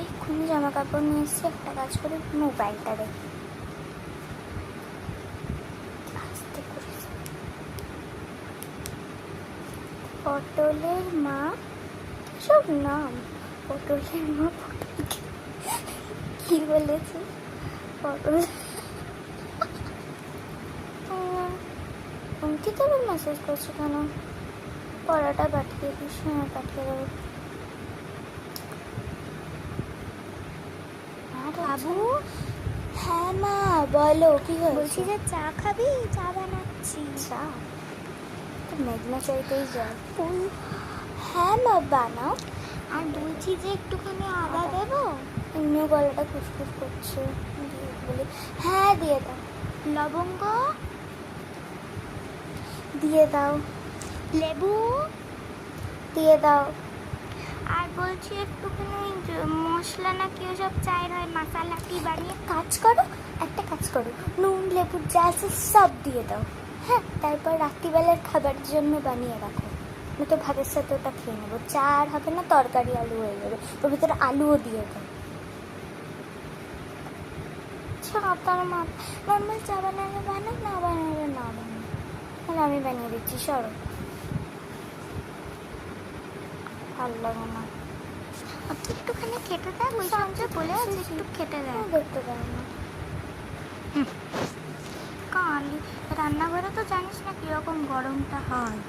এক্ষুনি জামা কাপড় নিয়ে এসছি, একটা কাজ করে মোবাইলটা দেখি। আস্তে করে পটলের মা, সব নাম পটলের মা। কি বলেছি? পটল অঙ্কিত আবার মেসেজ করছো কেন? পড়াটা পাঠিয়ে দিস। হ্যাঁ, পাঠিয়ে দেবো। বাবু, হ্যাঁ মা বলো, কি বলছি হয়েছে? যে চা খাবি? চা বানাচ্ছি। চা তো মেঘনা চাইতেই যায়। হ্যাঁ মা বানাও। আর বলছি যে একটুখানি আদা দেবো? এমনিও গলাটা খুসখুস করছে, বলি হ্যাঁ দিয়ে দাও। লবঙ্গ দিয়ে দাও। লেবু দিয়ে দাও। আর বলছি একটুখানি মশলা না কি ওসব চায়ের হয়, মশলা কি বানিয়ে কাজ করো, একটা কাজ করো, নুন লেবুর যা আছে সব দিয়ে দাও। হ্যাঁ, তারপর রাত্রিবেলার খাবারের জন্য বানিয়ে রাখো। আমি তো ভাতের সাথে ওটা খেয়ে নেবো। চা আর হবে না, তরকারি আলু হয়ে যাবে, ওর ভিতরে আলুও দিয়ে দাও। তার মা নর্মাল চা বানালে বানাও, না বানালে না বানাও। তাহলে আমি বানিয়ে দিচ্ছি, সরো। ভালো লাগে না। তুই একটুখানি খেতে দেয়, ওই সঞ্জয় বলে আছে একটু খেতে দেয়। দেখতে পারো না। কালি রান্নাঘরে তো জানিস না কিরকম গরমটা হয়।